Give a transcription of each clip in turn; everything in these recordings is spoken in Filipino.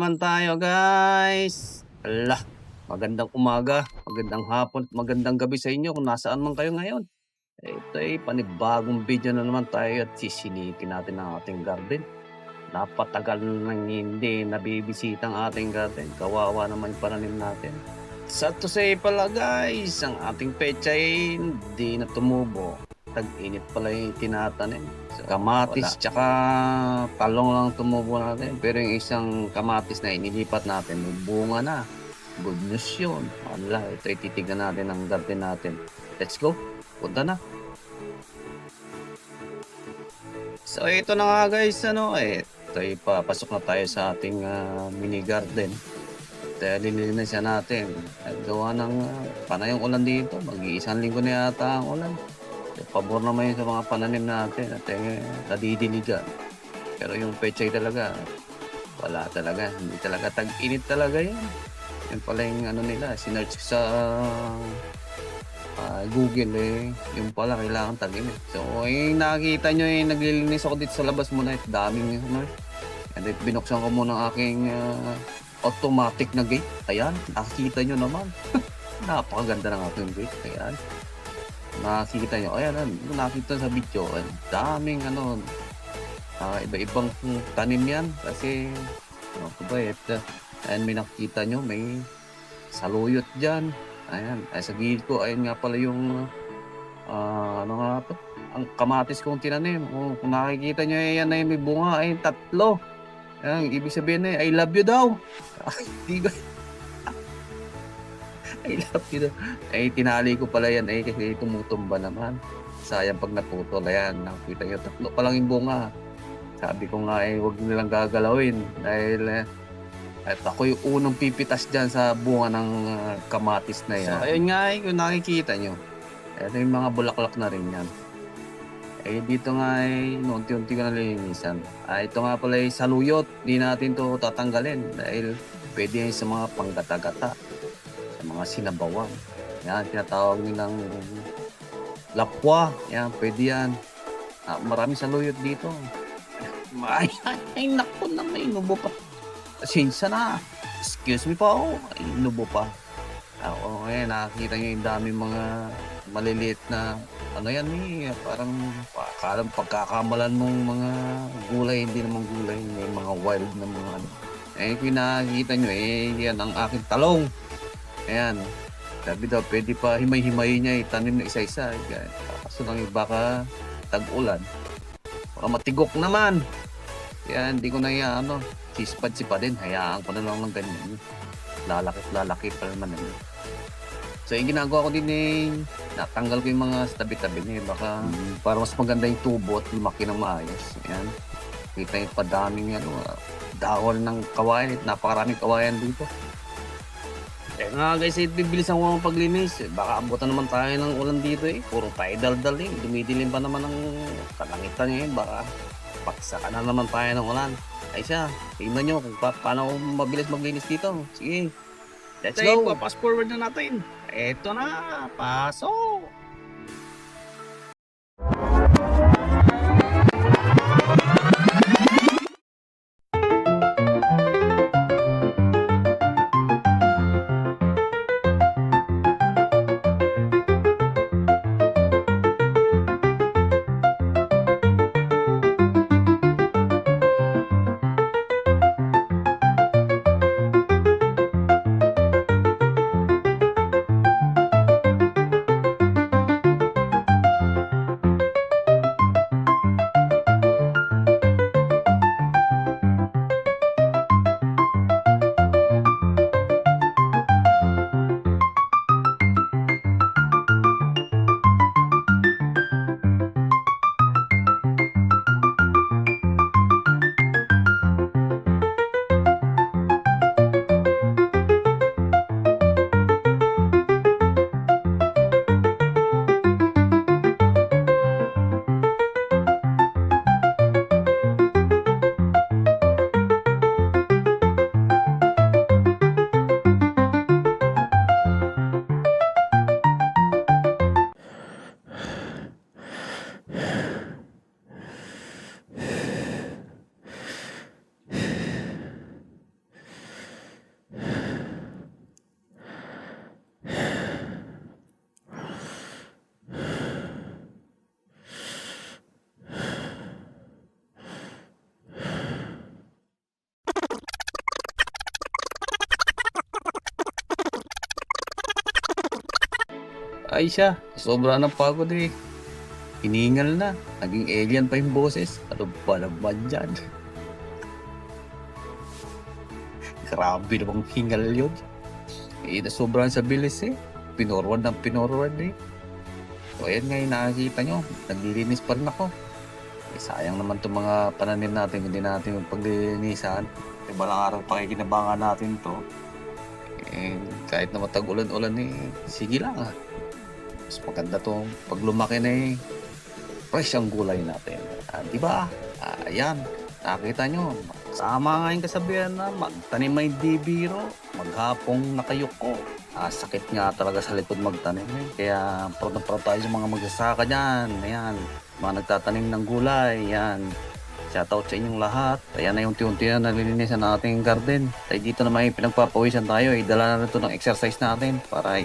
naman tayo guys. Hala, magandang umaga, magandang hapon, magandang gabi sa inyo kung nasaan man kayo ngayon. Ito ay panibagong video na naman tayo at sisilikin natin ang ating garden. Napatagal nang hindi nabibisita ang ating garden. Kawawa naman yung pananim natin. Sad to say pala guys, ang ating pechay hindi na tumubo. Tag-init pala yung tinatanim. So, kamatis tsaka talong lang tumubo natin. Pero yung isang kamatis na inilipat natin, may bunga na. Good news yun. Wala, ito ititignan natin ang garden natin. Let's go. Punta na. So ito na nga guys, ito ay papasok na tayo sa ating mini garden. Lilinisan natin. Gawa ng panayong ulan dito. Mag-iisang linggo na yata ang ulan. Pabor naman yun sa mga pananim natin at nadidiligan. Pero yung pechay talaga, wala talaga. Hindi talaga tag-init talaga yan. Yan pala yung nila, sinearch sa Google yung pala kailangan tag-init. So nakikita nyo naglilinis ako dito sa labas muna. Daming and then binuksan ko muna ang aking automatic na gate. Ayan, nakikita nyo naman. Napakaganda ng aking gate. Ayan. Nakikita nyo. Ayan, nakita sa video. Daming iba-ibang tanim yan. Kasi, ayan, may nakikita nyo. May saluyot dyan. Ayan. Ay, sa gilid ko, ayan nga pala yung ang kamatis kong tinanim. Kung nakikita nyo, ayan na may bunga. Ayan, 3. Ayan, ibig sabihin I love you daw. Ay, I love you daw. Ay, tinali ko pala yan kasi tumutumba naman. Sayang pag naputol. Ayan, nakita nyo, 3 pa lang yung bunga. Sabi ko nga huwag nilang gagalawin. Dahil at ako yung unang pipitas dyan sa bunga ng kamatis na yan. So, ayun nga kung nakikita nyo. Ito yung mga bulaklak na rin yan. Dito nga unti-unti ko nalilinisan. Ito nga pala saluyot. Di natin to tatanggalin dahil pwede yan sa mga panggata-gata, sa mga sinabawan. Yan, tinatawag nilang lapwa. Yan, pwede yan. Maraming saluyot dito. Ay, naku na, may inubo pa. Sinsa na. Excuse me po. Ay, inubo pa. Nakakita nyo yung daming mga maliliit na parang pagkakamalan mong mga gulay, hindi naman gulay, may mga wild na mga kung nakikita nyo yan ang aking talong. Ayan, sabi daw pwede pa himay-himayin niya itanim na isa-isa. Kaso lang baka tag-ulan, baka matigok naman. Kaya hindi ko na sispad-sipadin, hayaan ko na lang ng ganyan. Lalaki pa naman So yung ginagawa ko din natanggal ko yung mga tabi-tabi niya. Baka para mas maganda yung tubo at lumaki ng maayos. Ayan. Kita yung padaming dahon ng kawayan. Napakaraming kawayan dito. Nga guys, bibilisan ko ang paglinis. Baka abutan naman tayo ng ulan dito Puro tayo dal-dal Dumidilim pa naman ng kalangitan ngayon. Baka paksakan na naman tayo ng ulan. Ay siya, tingnan nyo kung paano mabilis maglinis dito. Sige, let's go. Pass forward na natin. Eto na, pasok. Ay siya, sobra ng pagod eh. Hiningal na. Naging alien pa yung boses. Ano ba naman dyan? Grabe namang hingal yun. Eh, nasobrahan sa bilis eh. Pinorward ng pinorward eh. So ayan nga yung nakakita nyo. Naglilinis pa rin ako. Eh, sayang naman itong mga pananim natin. Hindi natin yung paglilinisan. Eh, balang araw pakikinabangan natin to. Eh, kahit na matag-ulan-ulan eh, sige lang ah. Mas maganda to. Pag lumaki na eh, fresh ang gulay natin. Diba? Ayan. Nakita nyo. Sama nga yung kasabihan na magtanim ay di biro. Maghapong nakayuko. Sakit nga talaga sa likod magtanim eh. Kaya proud na proud tayo sa mga magsasaka dyan. Ayan. Mga nagtatanim ng gulay. Ayan. Shoutout sa inyong lahat. Ayan na yung unti-unti na nalilinisan ng ating garden. Tayo dito na may pinagpapawisan tayo. Dala na ito ng exercise natin para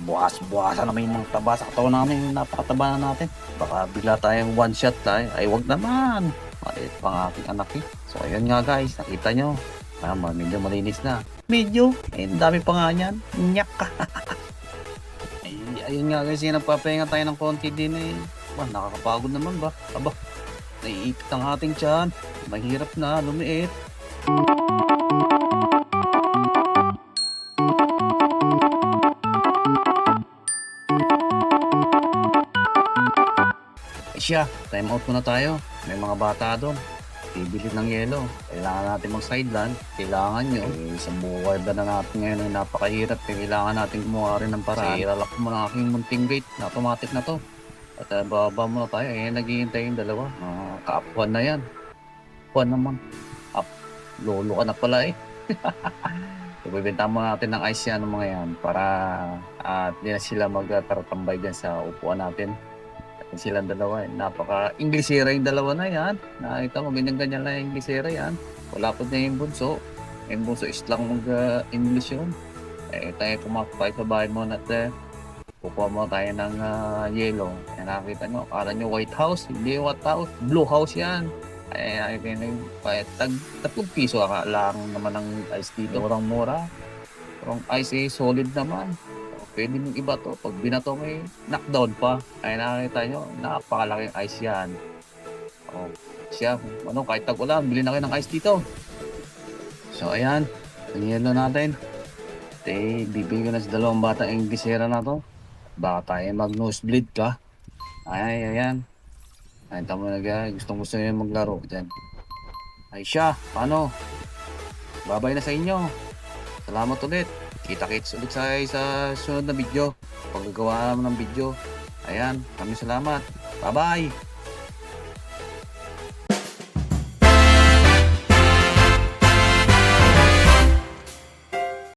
buwas-buwasan naman yung mga taba sa katawan namin. Napakataba na natin. Baka bigla tayong one shot tayo. Ay wag naman. Maliit pang aking anak eh. So ayun nga guys. Nakita nyo. Medyo malinis na. Medyo. Ang dami pa nga yan. Nyak. Ayun nga guys. Nagpapahinga tayo ng konti din eh. Nakakapagod naman ba? Aba. Naiipit ang ating tiyan. Mahirap na, lumiit. Siya, time out muna tayo. May mga bata doon. Bibili ng yelo. Kailangan natin mag-sideline. Kailangan nyo. Sa buhay na natin ngayon ay napakahirap. Kailangan natin gumawa rin ng paraan. Ilalak mo ng aking munting gate na automatic na to. At bababa muna tayo. Ayan, naghihintay yung dalawa. Kaapuan na yan. Kaapuan naman. Lolo ka na pala eh. So, bibenta mo natin ng ice yan ng mga yan para di na sila magtaratambay dyan sa upuan natin. At silang dalawa eh. Napaka-Inglesera yung dalawa na yan. Nakita mo, ganyan-ganyan lang yung Inglesera yan. Wala po na yung bunso. Yung bunso is lang mag-English yun. Eh, tayo pumakapay sa bahay mo natin. Kukuha mo tayo ng yellow. Ayan, nakakita nyo. Akala nyo White House. Hindi White House. Blue House yan. Ay, tag 3 piso lang naman ng ice dito. Murang-mura. Ang ice eh, solid naman. Pwede mong iba to. Pag binato may knockdown pa. Ay, nakakita nyo. Napakalaking ice yan. Siya, kahit tag-ulan, bili na kayo ng ice dito. So, ayan. Ang yellow natin. Bibigyan na sa dalawang bata yung gisera na to. Baka tayo mag-nosebleed ka. Ayan. Ay, tama na guys. Gusto nyo maglaro dyan. Ay siya, paano? Babay na sa inyo. Salamat ulit. Kita-kits ulit sa sunod na video. Paggagawa naman ng video. Ayan, kami salamat. Bye-bye.